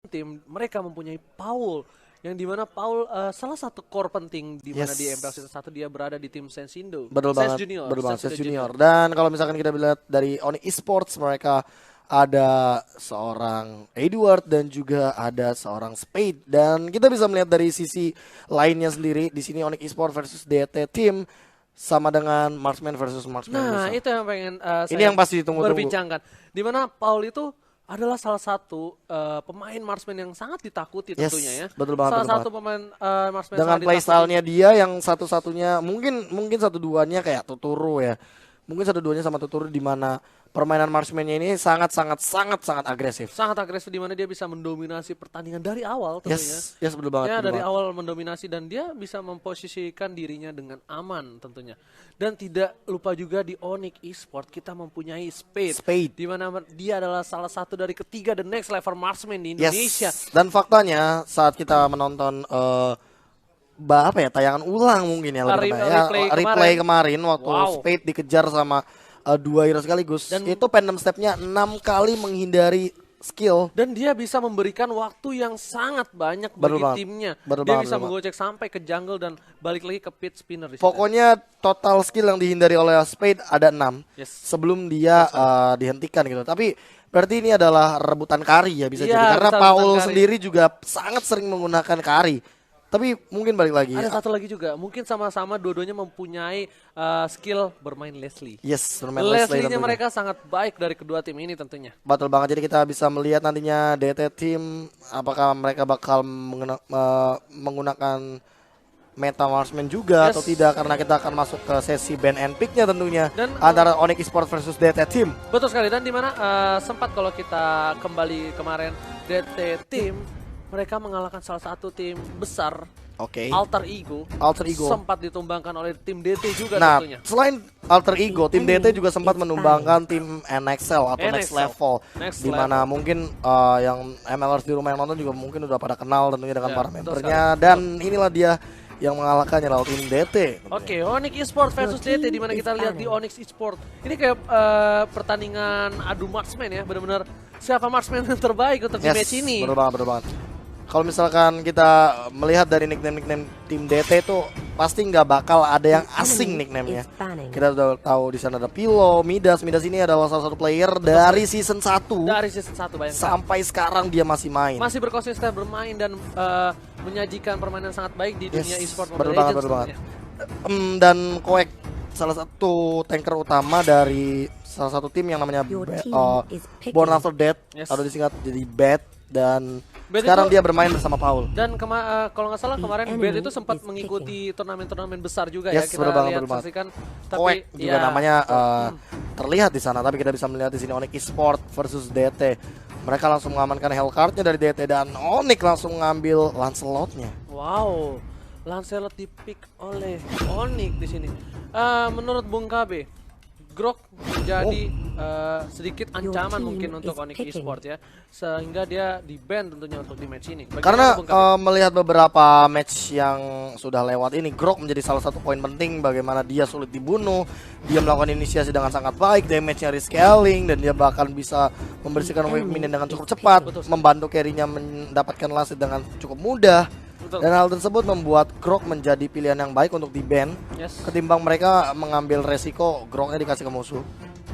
tim mereka mempunyai Paul yang dimana Paul salah satu core penting di mana di MPL Season 1 dia berada di tim Sensindo. Betul Sens banget, Junior, betul banget, Sens Sens Junior. Dan kalau misalkan kita lihat dari Onyx Esports, mereka ada seorang Edward dan juga ada seorang Spade. Dan kita bisa melihat dari sisi lainnya sendiri, di sini Onyx Esports versus DT Team sama dengan Marksman versus Marksman. Nah, itu yang pengen Ini saya yang pasti ditunggu-tunggu. berbincangkan. Di mana Paul itu adalah salah satu pemain marksman yang sangat ditakuti tentunya ya. Betul banget, Salah betul satu pemain marksman dengan sangat playstyle-nya dia yang satu-satunya mungkin satu duanya kayak Tuturu ya. Mungkin satu duanya sama Tuturu di mana permainan marksman-nya ini sangat agresif. sangat agresif di mana dia bisa mendominasi pertandingan dari awal tentunya. Yes, betul banget. Ya, betul dari banget. awal mendominasi dan dia bisa memposisikan dirinya dengan aman tentunya. Dan tidak lupa juga di Onyx Esports kita mempunyai Spade. Di mana dia adalah salah satu dari ketiga the next level marksman di Indonesia. Yes. Dan faktanya saat kita menonton tayangan ulang mungkin ya, replay kemarin waktu Spade dikejar sama dua hero sekaligus. Dan itu pendem stepnya 6 kali menghindari skill. Dan dia bisa memberikan waktu yang sangat banyak bagi timnya. Dia bisa menggocek sampai ke jungle dan balik lagi ke pit spinner. Pokoknya total skill yang dihindari oleh Spade ada 6 sebelum dia dihentikan gitu. Tapi berarti ini adalah rebutan carry ya bisa jadi. Karena Paul sendiri juga sangat sering menggunakan carry. Tapi mungkin balik lagi. Ada satu lagi juga. Mungkin sama-sama dua-duanya mempunyai skill bermain Leslie. Yes, bermain Leslie-nya mereka sangat baik dari kedua tim ini tentunya. Betul banget. Jadi kita bisa melihat nantinya DT Team apakah mereka bakal menggunakan meta marksman juga atau tidak, karena kita akan masuk ke sesi ban and pick-nya tentunya dan, antara Onyx Esports versus DT Team. Betul sekali, dan dimana sempat kalau kita kembali kemarin DT Team mereka mengalahkan salah satu tim besar, Alter Ego sempat ditumbangkan oleh tim DT juga tentunya. Selain Alter Ego, tim DT juga sempat menumbangkan tim NXL atau Next Level. Di mana mungkin yang MLers di rumah yang nonton juga mungkin udah pada kenal tentunya dengan para membernya. Dan inilah dia yang mengalahkannya lawan tim DT. Onyx Esports versus DT, di mana kita lihat di Onyx Esports ini kayak pertandingan adu marksman ya, benar-benar siapa marksman yang terbaik untuk di match ini. Betul banget. Kalau misalkan kita melihat dari nickname tim DT itu pasti nggak bakal ada yang asing nickname-nya. Kita udah tahu di sana ada Pilo, Midas ini adalah salah satu player dari season 1. Dari season 1 bayangkan. Sampai sekarang dia masih main. Masih berkonsisten bermain dan menyajikan permainan sangat baik di dunia e-sport Mobile Legends. Betul banget. Dan Koek salah satu tanker utama dari salah satu tim yang namanya Born After Death atau disingkat jadi BAT, dan sekarang dia bermain bersama Paul. Dan kalau nggak salah kemarin BAT itu sempat mengikuti turnamen-turnamen besar juga ya, kita lihat saksikan. Tapi juga namanya terlihat di sana. Tapi kita bisa melihat di sini Onyx Esports versus DT. Mereka langsung mengamankan Hellcard-nya dari DT dan Onyx langsung mengambil Lancelot-nya. Wow, Lancelot dipick oleh Onyx di sini. Menurut Bung KB, Grok menjadi sedikit ancaman mungkin untuk Onyx Esports ya, sehingga dia di-ban tentunya untuk di match ini. Karena melihat beberapa match yang sudah lewat ini, Grok menjadi salah satu poin penting bagaimana dia sulit dibunuh, dia melakukan inisiasi dengan sangat baik, damage-nya rescaling, dan dia bahkan bisa membersihkan wave minion dengan cukup cepat, membantu carry-nya mendapatkan last dengan cukup mudah. Dan hal tersebut membuat Grok menjadi pilihan yang baik untuk di-ban ketimbang mereka mengambil resiko Groknya dikasih ke musuh.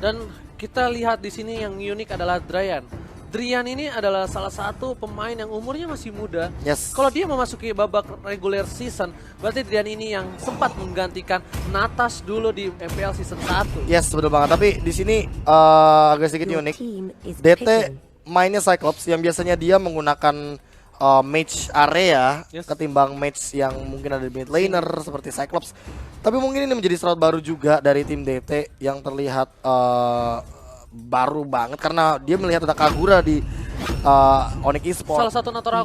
Dan kita lihat di sini yang unik adalah Dryan. Dryan ini adalah salah satu pemain yang umurnya masih muda. Kalau dia memasuki babak regular season, berarti Dryan ini yang sempat menggantikan Natas dulu di MPL season 1. Yes, betul banget. Tapi di sini agak sedikit unik. DT mainnya Cyclops yang biasanya dia menggunakan match area ketimbang match yang mungkin ada di mid laner seperti Cyclops. Tapi mungkin ini menjadi slot baru juga dari tim DT yang terlihat baru banget karena dia melihat ada Kagura di Onyx Esports. Salah satu natural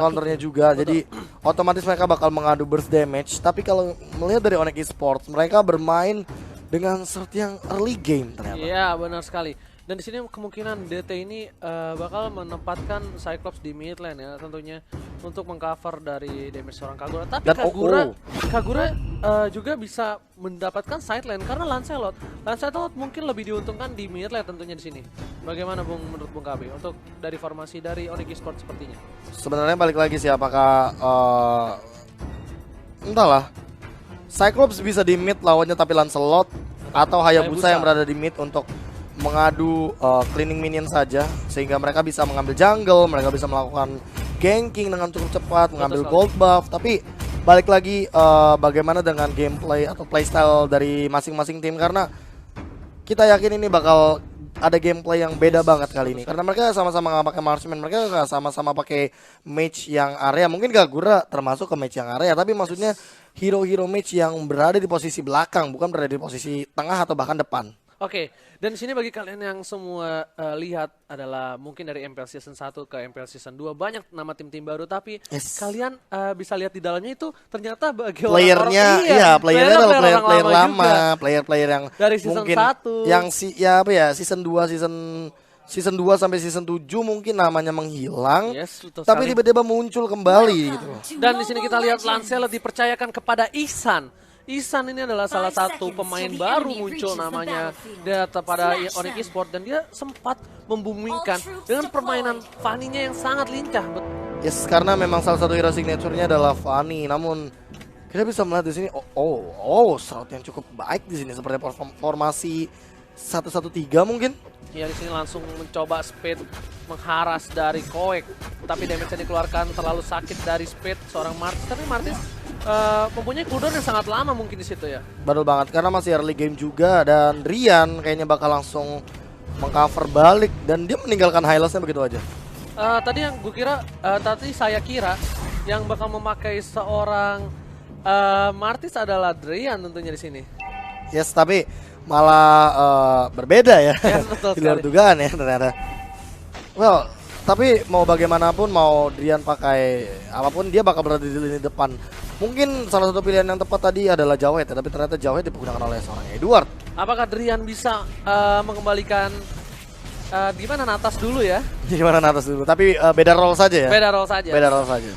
counternya juga. Jadi otomatis mereka bakal mengadu burst damage. Tapi kalau melihat dari Onyx Esports, mereka bermain dengan seperti yang early game ternyata. Iya, benar sekali. Dan di sini kemungkinan DT ini bakal menempatkan Cyclops di mid lane ya tentunya untuk mengcover dari damage seorang Kagura. Tapi Kagura juga bisa mendapatkan side lane karena Lancelot mungkin lebih diuntungkan di mid lane tentunya di sini. Bagaimana menurut Bung Kabe untuk dari formasi dari Onyx Esports sepertinya? Sebenarnya balik lagi sih apakah entahlah. Cyclops bisa di mid lawannya tapi Lancelot atau Hayabusa yang berada di mid untuk mengadu cleaning minion saja sehingga mereka bisa mengambil jungle, mereka bisa melakukan ganking dengan cukup cepat, mengambil gold buff. Tapi balik lagi bagaimana dengan gameplay atau playstyle dari masing-masing tim, karena kita yakin ini bakal ada gameplay yang beda banget kali ini karena mereka sama-sama nggak pakai marksman, mereka nggak sama-sama pakai mage yang area. Mungkin Kagura termasuk ke mage yang area, tapi maksudnya hero-hero mage yang berada di posisi belakang, bukan berada di posisi tengah atau bahkan depan. Oke, dan di sini bagi kalian yang semua lihat adalah mungkin dari MPL Season 1 ke MPL Season 2 banyak nama tim-tim baru, tapi kalian bisa lihat di dalamnya itu ternyata bagi playernya, playernya adalah player lama, player yang dari season mungkin 1 yang season 2 sampai season 7 mungkin namanya menghilang, tapi tiba-tiba muncul kembali gitu. Dan di sini kita lihat Lancelot dipercayakan kepada Ihsan. Ihsan ini adalah salah satu pemain baru muncul namanya pada Onyx Esports dan dia sempat membumingkan dengan permainan Fanny-nya yang sangat lincah. Yes, karena memang salah satu hero signature-nya adalah Fanny. Namun kita bisa melihat di sini strat yang cukup baik di sini seperti formasi 1-1-3 mungkin. Ya, di sini langsung mencoba speed mengharas dari Koek, tapi damage yang dikeluarkan terlalu sakit dari speed seorang Martis. Tapi Martis mempunyai cooldown yang sangat lama mungkin di situ ya. Betul banget karena masih early game juga dan Rian kayaknya bakal langsung mengcover balik dan dia meninggalkan Hylasnya begitu aja. Tadi yang gue kira, saya kira yang bakal memakai seorang Martis adalah Rian tentunya di sini. Yes, tapi malah berbeda ya. Yes, betul di luar dugaan ya ternyata. Well, tapi mau bagaimanapun, mau Drian pakai apapun, dia bakal berada di lini depan. Mungkin salah satu pilihan yang tepat tadi adalah Jawet ya, tapi ternyata Jawet digunakan oleh seorang Edward. Apakah Drian bisa mengembalikan gimana Natas dulu ya? Gimana Natas dulu, tapi beda role saja ya. Beda role saja. Beda role saja.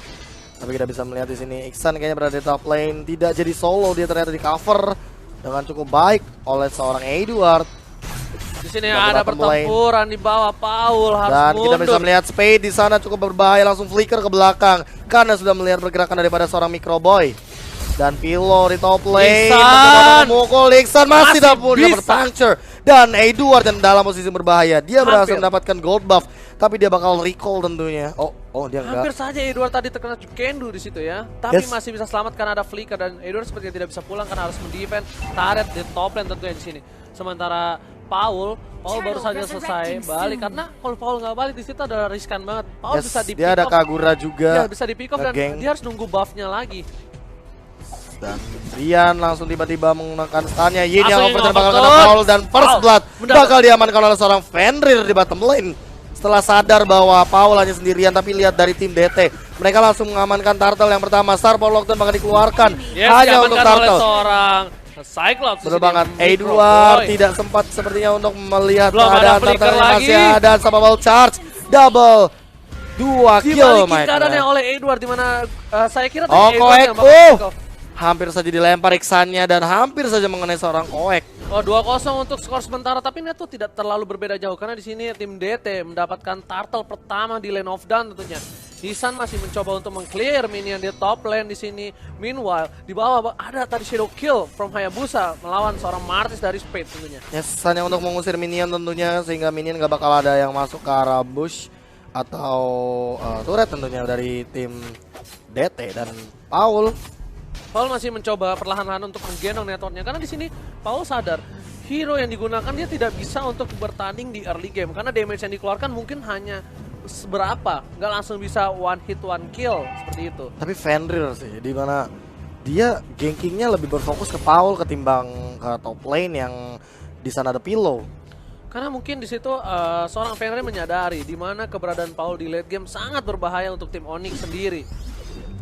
Tapi kita bisa melihat di sini Iksan kayaknya berada di top lane, tidak jadi solo, dia ternyata di cover dengan cukup baik oleh seorang Edward. Di sini ada pertempuran di bawah, Paul harus dan mundur. Kita bisa melihat Spade di sana cukup berbahaya, langsung flicker ke belakang karena sudah melihat pergerakan daripada seorang Microboy. Dan Pilo di top lane, memukul Iksan masih dapat puncture. Dan Edward yang dalam posisi berbahaya, dia berhasil mendapatkan gold buff, tapi dia bakal recall tentunya. Dia enggak. Hampir saja Edward tadi terkena Jukendu di situ ya, tapi masih bisa selamat karena ada flicker dan Edward sepertinya tidak bisa pulang karena harus mendefend turret di top lane tentunya di sini. Sementara Paul baru saja selesai balik karena kalau Paul nggak balik di situ adalah riskan banget. Paul bisa di pick dia ada Kagura juga. Ya, bisa di pick off dan dia harus nunggu buffnya lagi. Dan Rian langsung tiba-tiba menggunakan stunnya. Yin yang overturn bakal kena Paul dan first blood bakal diamankan oleh seorang Fenrir di bottom lane. Setelah sadar bahwa Paul hanya sendirian, tapi lihat dari tim DT, mereka langsung mengamankan Turtle yang pertama. Star Power Lockdown bakal dikeluarkan hanya untuk Turtle. Cyclops. Betul banget. Edward tidak sempat sepertinya untuk melihat keadaan Turtle yang masih ada. Sama ball charge double 2 kill. Keadaannya oleh Edward dimana saya kira hampir saja dilempar Iksannya dan hampir saja mengenai seorang Koek. 2-0 untuk skor sementara, tapi ini tuh tidak terlalu berbeda jauh karena di sini tim DT mendapatkan Turtle pertama di lane of down tentunya. Ihsan masih mencoba untuk meng-clear minion di top lane di sini. Meanwhile, di bawah ada tadi shadow kill from Hayabusa melawan seorang Martis dari Spade tentunya. Yes, hanya untuk mengusir minion tentunya sehingga minion gak bakal ada yang masuk ke arah bush atau turret tentunya dari tim DT. Dan Paul masih mencoba perlahan-lahan untuk menggendong networknya karena di sini Paul sadar hero yang digunakan dia tidak bisa untuk bertanding di early game karena damage yang dikeluarkan mungkin hanya seberapa, nggak langsung bisa one hit one kill seperti itu. Tapi Fenrir sih, di mana dia gankingnya lebih berfokus ke Paul ketimbang ke top lane yang di sana ada Pilo. Karena mungkin di situ seorang Fenrir menyadari di mana keberadaan Paul di late game sangat berbahaya untuk tim Onyx sendiri.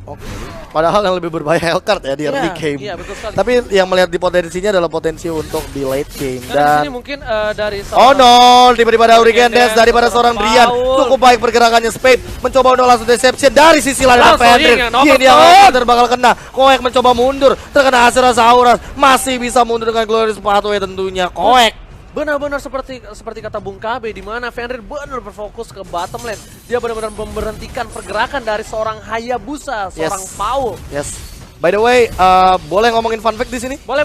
Oke. Padahal yang lebih berbahaya Hellcard ya di early game. Iya, betul sekali. Tapi yang melihat di potensinya adalah potensi untuk di late game. Dan di sini mungkin dari oh no, tiba-tiba ada Hurricane Dance daripada seorang Drian. Cukup baik pergerakannya Spade. Mencoba untuk langsung deception dari sisi lain ada Fenrir. Ini yang bakal kena. Koek mencoba mundur, terkena Asura Sauras. Masih bisa mundur dengan Glorious Pathway tentunya. Koek benar-benar seperti kata Bung KB, di mana Fenrir benar berfokus ke bottom lane. Dia benar-benar memberhentikan pergerakan dari seorang Hayabusa, seorang Paul. Yes. By the way, boleh ngomongin fun fact di sini? Boleh.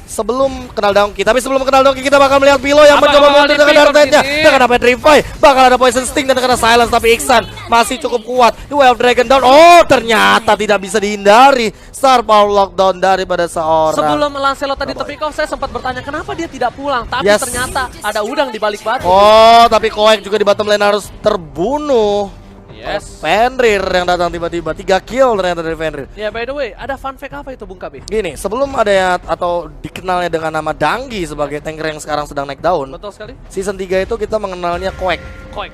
Sebelum kenal Donkey, tapi sebelum kenal Donkey kita bakal melihat Pilo yang mencoba mundur dengan Dark-nya. Dengan Petrify, bakal ada Poison Sting dan kena Silence, tapi Iksan masih cukup kuat. The Way of Dragon down. Oh, ternyata tidak bisa dihindari. Star Power Lockdown daripada seorang. Sebelum Lancelot tadi tepi off, saya sempat bertanya kenapa dia tidak pulang, tapi ternyata ada udang di balik batu. Oh, tapi Koek juga di bottom lane harus terbunuh. Yes. Fenrir yang datang tiba-tiba 3 kill ternyata dari Fenrir. Ya, by the way, ada fun fact apa itu Bung KB? Gini, sebelum ada atau dikenalnya dengan nama Danggi sebagai tanker yang sekarang sedang naik daun. Betul sekali. Season 3 itu kita mengenalnya Koek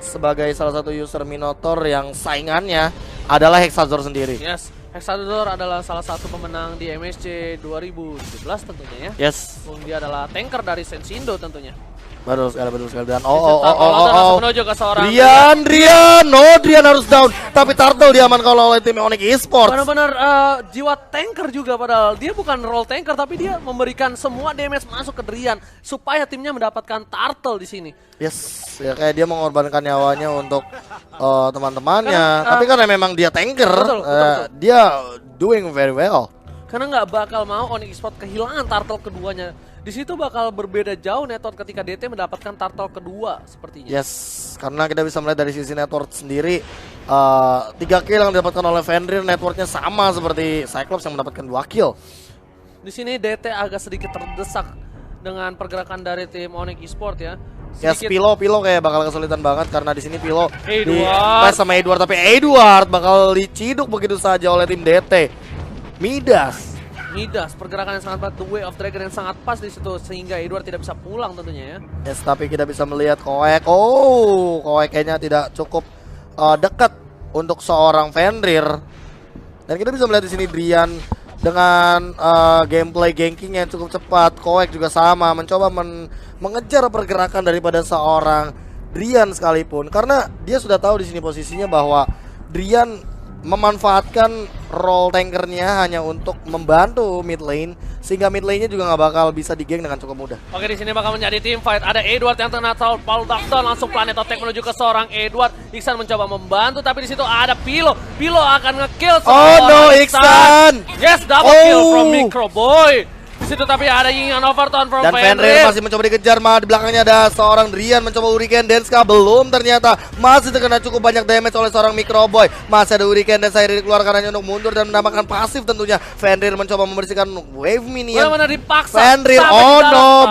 sebagai salah satu user Minotaur yang saingannya adalah Hexazor sendiri. Yes. Hexazor adalah salah satu pemenang di MSC 2017 tentunya ya. Yes. Dia adalah tanker dari Sensindo tentunya. Betul sekali. Dan menuju ke seorang Drian harus down. Tapi Turtle diamankan oleh tim Onyx Esports. Benar-benar jiwa tanker juga, padahal dia bukan role tanker tapi dia memberikan semua damage masuk ke Drian supaya timnya mendapatkan Turtle di sini. Yes, ya kayak dia mengorbankan nyawanya untuk teman-temannya. Tapi karena memang dia tanker, betul. Dia doing very well. Karena nggak bakal mau Onyx Esports kehilangan Turtle keduanya. Di situ bakal berbeda jauh network ketika DT mendapatkan turtle kedua sepertinya. Yes, karena kita bisa melihat dari sisi network sendiri 3 kill yang didapatkan oleh Fenrir, networknya sama seperti Cyclops yang mendapatkan 2 kill. Di sini DT agak sedikit terdesak dengan pergerakan dari tim Onyx Esports ya. Yes, Pilo kayak bakal kesulitan banget karena di sini Pilo di sama Edward, tapi Edward bakal diciduk begitu saja oleh tim DT. Midas, pergerakan yang sangat pas, The Way of Dragon yang sangat pas di situ sehingga Edward tidak bisa pulang tentunya ya. Yes, tapi kita bisa melihat Koek. Koek kayaknya tidak cukup dekat untuk seorang Fenrir. Dan kita bisa melihat di sini Drian dengan gameplay ganking yang cukup cepat. Koek juga sama, mencoba mengejar pergerakan daripada seorang Drian sekalipun karena dia sudah tahu di sini posisinya bahwa Drian memanfaatkan role tankernya hanya untuk membantu mid lane sehingga mid lane-nya juga nggak bakal bisa digeng dengan cukup mudah. Oke, di sini bakal menjadi team fight. Ada Edward yang terkena Paul Doctor, langsung Planet Attack menuju ke seorang Edward. Iksan mencoba membantu tapi di situ ada Pilo akan nge-kill Iksan. Yes, double kill from Microboy. Di situ tapi ada Ying Overton from Fenrir. Dan Fenrir masih mencoba dikejar, di belakangnya ada seorang Drian mencoba Hurricane Dance belum, ternyata masih terkena cukup banyak damage oleh seorang Microboy. Masih ada Hurricane Dance akhirnya dikeluarkan hanya untuk mundur dan menambahkan pasif tentunya. Fenrir mencoba membersihkan wave minion. Benar-benar dipaksa. Fenrir,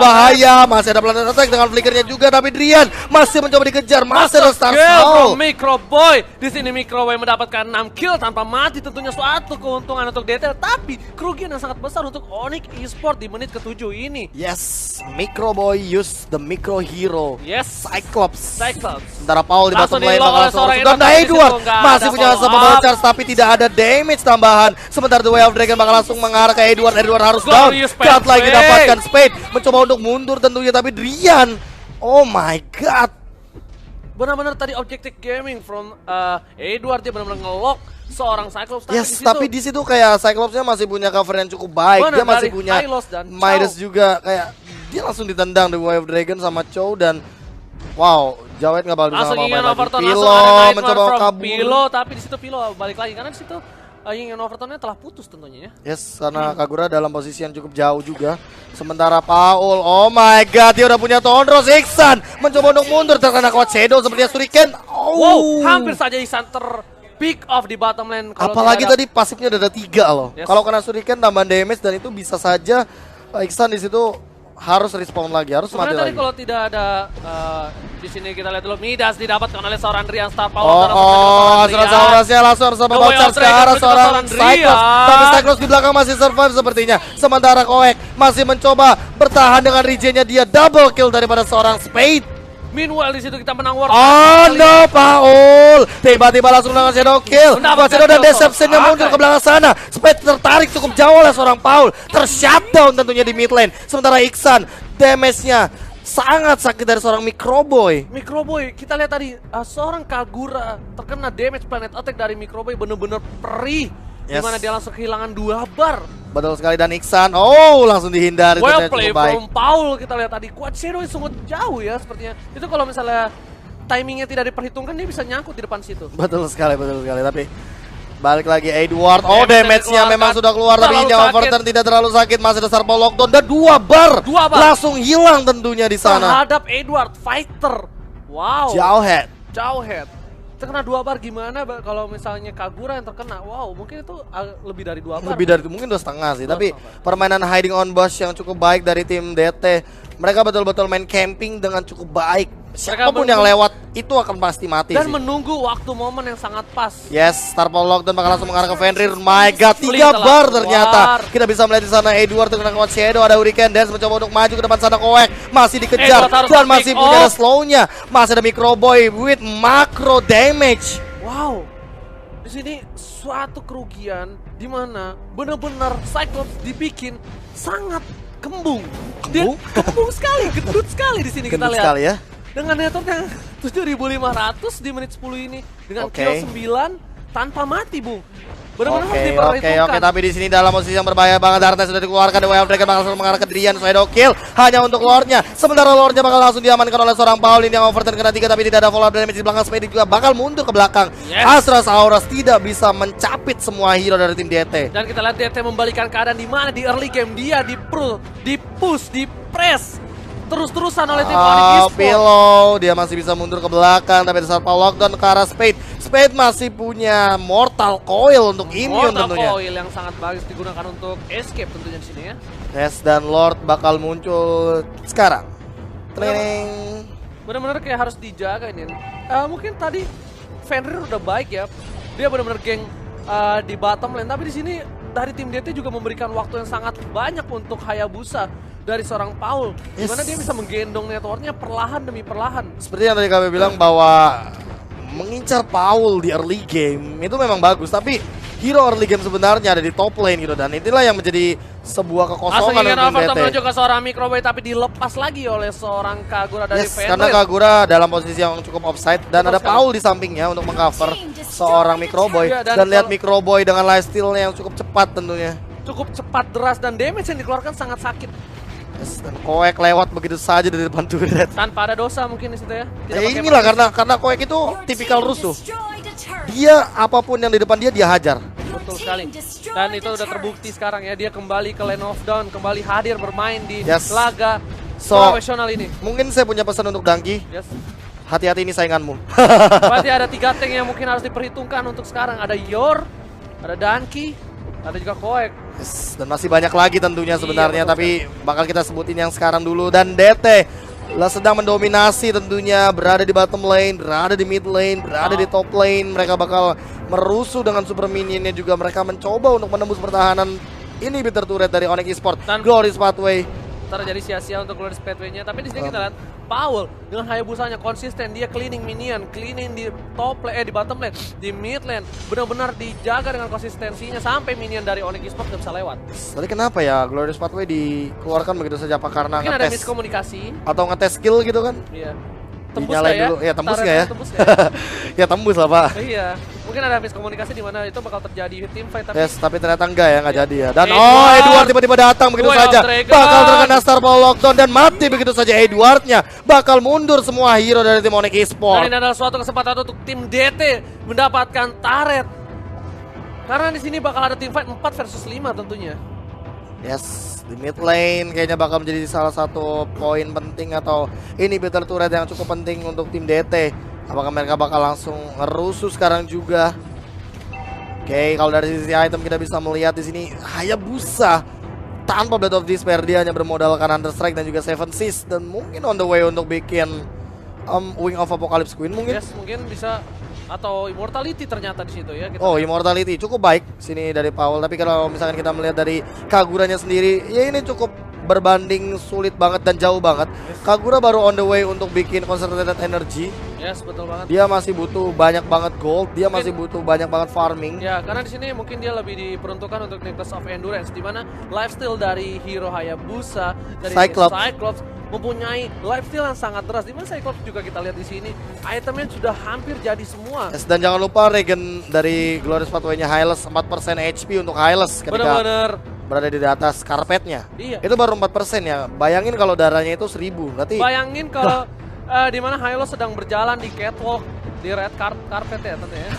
bahaya. Masih ada Planet Attack dengan flickernya juga, tapi Drian masih mencoba dikejar. Masih ada Star Soul. Microboy. Di sini Microboy mendapatkan 6 kill tanpa mati, tentunya suatu keuntungan untuk DT, tapi kerugian yang sangat besar untuk Onyx Esports di menit ke-7 ini. Yes, Microboy use the micro hero. Yes, Cyclops. Sementara Paul di bottom lane bakal dan Edward masih punya sama charge tapi tidak ada damage tambahan. Sementara The Way of Dragon bakal langsung mengarah ke Edward harus down. God lagi dapatkan Spade, mencoba untuk mundur tentunya tapi Drian. Oh my god. Benar-benar tadi objective gaming from Edward, dia benar-benar nge-lock seorang Cyclops. Yes, tapi di situ kayak Cyclopsnya masih punya cover yang cukup baik. Dia masih punya Midas juga, kayak dia langsung ditendang The Way of Dragon sama Chow dan wow, Jawet nggak bakal bisa ngapa-ngapain lagi. Pilo mencoba kabur. Pilo, tapi di situ Pilo balik lagi karena di situ Ying Overtonnya telah putus tentunya ya. Yes, karena Kagura dalam posisi yang cukup jauh juga. Sementara Paul, oh my god, dia udah punya Tondros. Iksan mencoba untuk mundur, terkena kuat Shadow sepertinya Shuriken. Wow, hampir saja Iksan pick off di bottom lane. Apalagi tadi pasifnya udah ada 3 loh. Yes. Kalau kena Shuriken tambahan damage dan itu bisa saja Iksan di situ harus respawn lagi, harus mati lagi. Kalau tidak ada di sini kita lihat dulu Midas didapatkan oleh seorang Drian Star Power. Saurasnya langsung sama charge ke arah seorang Cyclops. Tapi Cyclops di belakang masih survive sepertinya. Sementara Koek masih mencoba bertahan dengan regen-nya, dia double kill daripada seorang Spade. Meanwhile di situ kita menang war. Oh no, Paul. Tiba-tiba langsung dengan shadow kill. Shadow dan Deception-nya muncul ke belakang sana. Spade tertarik cukup jauh oleh seorang Paul. Tershutdown tentunya di mid lane. Sementara Iksan, damage-nya sangat sakit dari seorang Microboy. Microboy, kita lihat tadi seorang Kagura terkena damage planet attack dari Microboy bener-bener perih. Dimana dia langsung kehilangan 2 bar. Betul sekali, dan Iksan, langsung dihindari. Well play from Paul, kita lihat tadi. Quad Shadow sangat jauh ya sepertinya. Itu kalau misalnya timingnya tidak diperhitungkan, dia bisa nyangkut di depan situ. Betul sekali, tapi balik lagi Edward. Damage-nya memang sudah keluar, tapi ini Overturn tidak terlalu sakit. Masih ada Starpal Lockdown dan 2 bar langsung hilang tentunya di sana. Terhadap Edward, fighter. Wow. Jauh head. Terkena 2 bar gimana kalau misalnya Kagura yang terkena? Wow, mungkin itu lebih dari 2 bar. Lebih dari itu, mungkin 2,5 sih. Tapi permainan hiding on boss yang cukup baik dari tim DT. Mereka betul-betul main camping dengan cukup baik. Siapapun yang lewat itu akan pasti mati dan sih. Menunggu waktu momen yang sangat pas. Yes, Starpal Lockdown bakal langsung mengarah ke Fenrir. My god, 3 bar ternyata. Kita bisa melihat di sana Edward dengan Quad Shadow, ada Hurricane Dance mencoba untuk maju ke depan sana. Koek masih dikejar dan masih punya slow-nya. Masih ada Microboy with macro damage. Wow. Di sini suatu kerugian di mana benar-benar Cyclops dibikin sangat kembung. Kembung sekali, gendut sekali di sini kita lihat. Sekali ya. Dengan network yang 7.500 di menit 10 ini dengan kill 9 tanpa mati, Bung. Benar-benar harus diperhitungkan. Oke, tapi di sini dalam posisi yang berbahaya banget. Darkness sudah dikeluarkan, The Wild Dragon bakal langsung mengarah ke Drian. Shadow kill hanya untuk Lordnya. Sementara Lordnya bakal langsung diamankan oleh seorang Paul yang Overturn kena 3, tapi tidak ada follow up damage di belakang. Spade juga bakal mundur ke belakang. Astras Auras tidak bisa mencapit semua hero dari tim DT. Dan kita lihat DT membalikan keadaan di mana di early game dia di push, di press terus-terusan oleh tim Onyx Esports. Pillow, dia masih bisa mundur ke belakang, tapi ada Starpal Lockdown ke arah Spade. Spade masih punya Mortal Coil untuk immune tentunya. Mortal Coil yang sangat bagus digunakan untuk escape tentunya di sini ya. Yes, dan Lord bakal muncul sekarang. Benar-benar kayak harus dijaga ini. Mungkin tadi Fenrir udah baik ya. Dia benar-benar geng di bottom lane, tapi di sini dari tim DT juga memberikan waktu yang sangat banyak untuk Hayabusa dari seorang Paul. Gimana dia bisa menggendong networknya perlahan demi perlahan. Seperti yang tadi kami bilang bahwa mengincar Paul di early game itu memang bagus, tapi hero early game sebenarnya ada di top lane gitu, dan inilah yang menjadi sebuah kekosongan untuk DT. menuju ke seorang Microboy tapi dilepas lagi oleh seorang Kagura dari Fenrir. Karena Kagura dalam posisi yang cukup offside dan ada Paul di sampingnya untuk mengcover seorang Microboy. Dan lihat Microboy dengan lifesteal-nya yang cukup cepat tentunya. Cukup cepat, deras, dan damage yang dikeluarkan sangat sakit. Dan Koek lewat begitu saja dari depan turret. Tanpa ada dosa mungkin di situ ya. Inilah karena Koek itu tipikal rusuh. Dia apapun yang di depan dia hajar. Betul sekali. Dan itu udah terbukti sekarang ya, dia kembali ke Lane of Dawn, kembali hadir bermain di laga profesional ini. Mungkin saya punya pesan untuk Dangki. Hati-hati ini sainganmu. Berarti ada 3 tank yang mungkin harus diperhitungkan untuk sekarang. Ada Yor, ada Danki, ada juga Koek. Dan masih banyak lagi tentunya sebenarnya, tapi bakal kita sebutin yang sekarang dulu. Dan DT sedang mendominasi tentunya, berada di bottom lane, berada di mid lane, berada di top lane. Mereka bakal merusuh dengan super minionnya juga. Mereka mencoba untuk menembus pertahanan ini bitter turret dari Onyx Esports dan Glorious Pathway. Terjadi sia-sia untuk Glorious Pathway-nya, tapi di sini kita lihat Paul dengan Hayabusanya konsisten, dia cleaning minion, cleaning di top lane, di bottom lane, di mid lane, benar-benar dijaga dengan konsistensinya sampai minion dari Onyx Esports nggak bisa lewat. Tadi kenapa ya Glorious Pathway dikeluarkan begitu saja? Apa karena mungkin ada miskomunikasi atau ngetes skill gitu kan? Iya. Tembus dinyalain ya? Dulu. Ya tembus nggak ya? Tembus Ya tembus lah Pak. Iya, mungkin ada miskomunikasi di mana itu bakal terjadi team fight, tapi ternyata enggak ya, nggak jadi ya. Dan Edward tiba-tiba datang begitu saja, bakal terkena Starpal Lockdown dan mati begitu saja Edwardnya. Bakal mundur semua hero dari tim Onyx Esports. Dan ini adalah suatu kesempatan untuk tim DT mendapatkan turret. Karena di sini bakal ada team fight 4 versus 5 tentunya. Yes, di mid lane kayaknya bakal menjadi salah satu poin penting atau inhibitor turret yang cukup penting untuk tim DT. Apakah mereka bakal langsung ngerusuh sekarang juga? Oke, kalau dari sisi item kita bisa melihat di sini Hayabusa tanpa Blade of Despair, dia hanya bermodalkan Hunter Strike dan juga Seven Seas, dan mungkin on the way untuk bikin Wing of Apocalypse Queen mungkin. Yes, mungkin bisa, atau Immortality ternyata di situ ya. Immortality cukup baik sini dari Paul, tapi kalau misalkan kita melihat dari Kaguranya sendiri, ya ini cukup berbanding sulit banget dan jauh banget. Kagura baru on the way untuk bikin concentrated energy. Yes, betul banget. Dia masih butuh banyak banget gold, dia masih butuh banyak banget farming. Ya, karena di sini mungkin dia lebih diperuntukkan untuk Necklace of Endurance, di mana lifesteal dari hero Hayabusa dari Cyclops mempunyai lifesteal yang sangat deras. Di mana Cyclops juga kita lihat di sini itemnya sudah hampir jadi semua. Yes, dan jangan lupa regen dari Glorious Pathway-nya Hylas 4% HP untuk Hylas ketika berada di atas karpetnya. Iya. Itu baru 4% ya. Bayangin kalau darahnya itu 1000. Berarti bayangin kalau di mana Hylos sedang berjalan di catwalk di red carpet ya tentunya.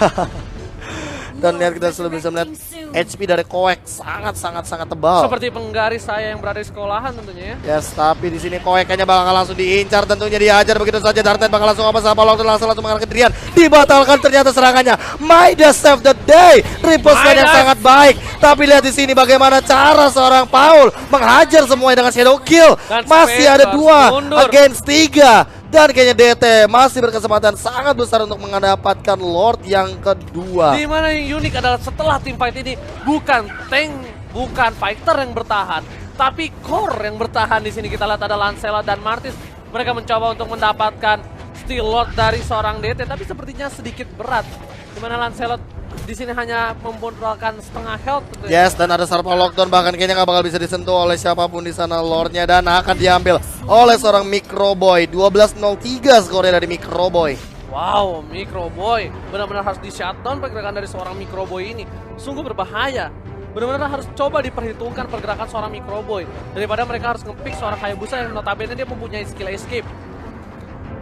Dan lihat kita sudah bisa melihat HP dari Koek sangat tebal. Seperti penggaris saya yang berada di sekolahan tentunya ya. Yes, tapi di sini Koek kayaknya bakal langsung diincar, tentunya dihajar begitu saja. Darten bakal langsung apa sama langsung mengalahkan Drian. Dibatalkan ternyata serangannya. Midas save the day. Riposte yang sangat baik. Tapi lihat di sini bagaimana cara seorang Paul menghajar semuanya dengan shadow kill. Masih ada 2 against 3. Dan kayaknya DT masih berkesempatan sangat besar untuk mendapatkan Lord yang kedua. Di mana yang unik adalah setelah tim fight ini bukan tank, bukan fighter yang bertahan, tapi core yang bertahan. Di sini kita lihat ada Lancelot dan Martis. Mereka mencoba untuk mendapatkan Steel Lord dari seorang DT, tapi sepertinya sedikit berat. Di mana Lancelot di sini hanya memodalkan setengah health. Yes, dan ada Sarpa Lockdown, bahkan kayaknya nggak bakal bisa disentuh oleh siapapun di sana Lordnya, dan akan diambil oleh seorang Microboy. 12-03 skornya dari Microboy. Wow, Microboy benar-benar harus di shutdown pergerakan dari seorang Microboy ini. Sungguh berbahaya. Benar-benar harus coba diperhitungkan pergerakan seorang Microboy daripada mereka harus nge-pick seorang Hayabusa yang notabene dia mempunyai skill escape.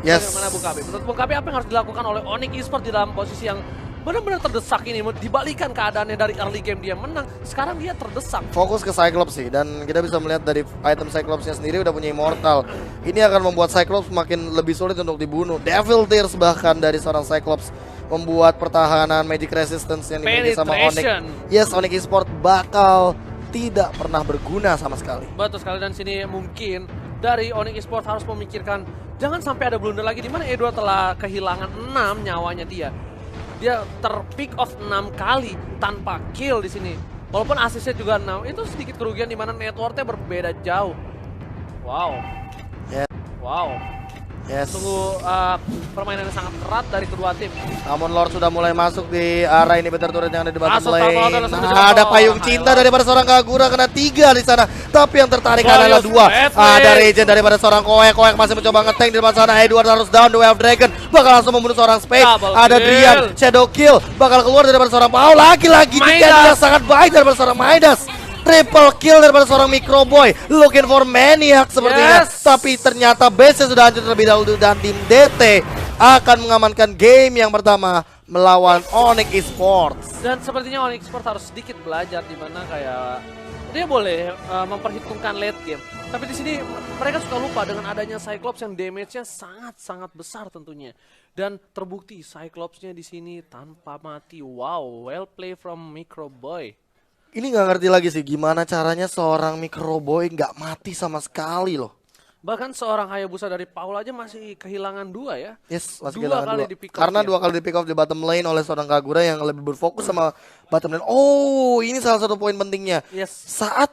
Yes. Bagaimana Bung Kabe? Menurut Bung Kabe apa yang harus dilakukan oleh Onyx Esports di dalam posisi yang benar-benar terdesak ini? Dibalikan keadaannya dari early game dia menang, sekarang dia terdesak. Fokus ke Cyclops sih, dan kita bisa melihat dari item Cyclopsnya sendiri udah punya Immortal. Ini akan membuat Cyclops makin lebih sulit untuk dibunuh. Devil Tears bahkan dari seorang Cyclops membuat pertahanan Magic Resistance yang dimiliki sama Onyx. Yes, Onyx Esports bakal tidak pernah berguna sama sekali. Betul sekali, dan sini mungkin dari Onyx Esports harus memikirkan jangan sampai ada blunder lagi, di mana Edward telah kehilangan 6 nyawanya dia. Dia terpick off 6 kali tanpa kill di sini. Walaupun asisnya juga 6, itu sedikit kerugian di mana networknya berbeda jauh. Wow. Yeah. Wow. Yes. Sungguh permainan yang sangat kerat dari kedua tim. Namun Lord sudah mulai masuk di arah ini better turret yang ada di bottom lane. Ada payung cinta daripada seorang Kagura, kena 3 di sana. Tapi yang tertarik adalah 2. Ada regen daripada seorang Koek. Koek masih mencoba nge-tank di depan sana. Edward harus down, The Way of Dragon bakal langsung membunuh seorang Spade. Ada Drian, Shadow Kill bakal keluar daripada seorang Paul. Lagi-lagi yang sangat baik daripada seorang Midas. Triple kill daripada seorang Microboy. Looking for Maniac sepertinya. Tapi ternyata base sudah hancur terlebih dahulu, dan tim DT akan mengamankan game yang pertama melawan Onyx Esports. Dan sepertinya Onyx Esports harus sedikit belajar, di mana kayak dia boleh memperhitungkan late game. Tapi di sini mereka suka lupa dengan adanya Cyclops yang damage-nya sangat besar tentunya. Dan terbukti Cyclops-nya di sini tanpa mati. Wow, well play from Microboy. Ini nggak ngerti lagi sih gimana caranya seorang Microboy nggak mati sama sekali loh. Bahkan seorang Hayabusa dari Paul aja masih kehilangan 2 ya. Yes, masih kehilangan 2. Karena 2 kali di pick off di bottom lane oleh seorang Kagura yang lebih berfokus sama bottom lane. Oh, ini salah satu poin pentingnya. Yes. Saat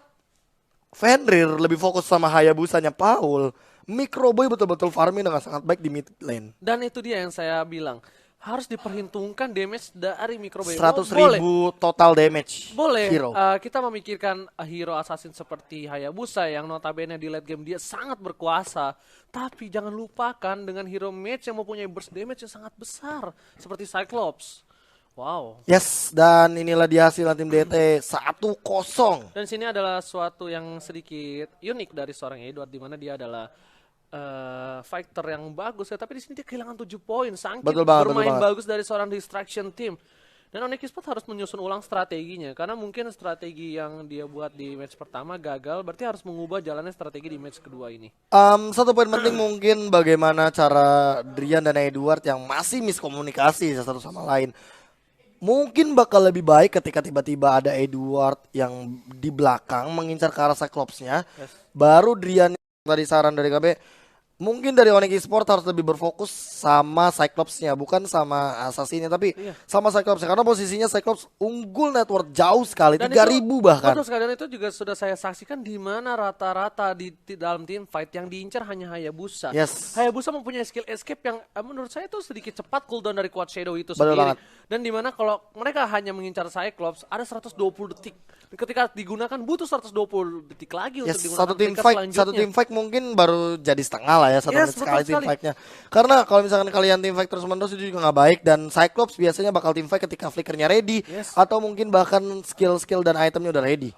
Fenrir lebih fokus sama Hayabusanya Paul, Microboy betul-betul farming dengan sangat baik di mid lane. Dan itu dia yang saya bilang. Harus diperhitungkan damage dari Microboy. 100.000 total damage. Boleh. Hero. Kita memikirkan hero assassin seperti Hayabusa yang notabene di late game dia sangat berkuasa. Tapi jangan lupakan dengan hero mage yang mempunyai burst damage yang sangat besar. Seperti Cyclops. Wow. Yes, dan inilah dia hasil tim DT 1-0. Dan sini adalah suatu yang sedikit unik dari seorang Edward, di mana dia adalah fighter yang bagus ya, tapi di sini dia kehilangan 7 poin. Sangkit bermain bagus dari seorang distraction team. Dan Onyx Esports harus menyusun ulang strateginya, karena mungkin strategi yang dia buat di match pertama gagal, berarti harus mengubah jalannya strategi di match kedua ini. Satu poin penting mungkin bagaimana cara Drian dan Edward yang masih miskomunikasi satu sama lain. Mungkin bakal lebih baik ketika tiba-tiba ada Edward yang di belakang mengincar ke arah Cyclops-nya. Yes. Baru Drian, tadi saran dari KB, mungkin dari Onyx Esports harus lebih berfokus sama Cyclops-nya, bukan sama Assassin-nya, tapi sama Cyclops-nya. Karena posisinya Cyclops unggul network jauh sekali, 3.000 bahkan. Betul sekali, dan itu juga sudah saya saksikan di mana rata-rata di dalam team fight yang diincar hanya Hayabusa. Hayabusa mempunyai skill escape yang menurut saya itu sedikit cepat cooldown dari Quad Shadow itu sendiri. Dan di mana kalau mereka hanya mengincar Cyclops, ada 120 detik. Ketika digunakan butuh 120 detik lagi untuk digunakan satu team fight mungkin baru jadi setengah lah ya, 1 menit sekali team fight-nya. Karena kalau misalkan kalian team fight terus menerus itu juga nggak baik, dan Cyclops biasanya bakal team fight ketika flickernya ready atau mungkin bahkan skill-skill dan itemnya udah ready.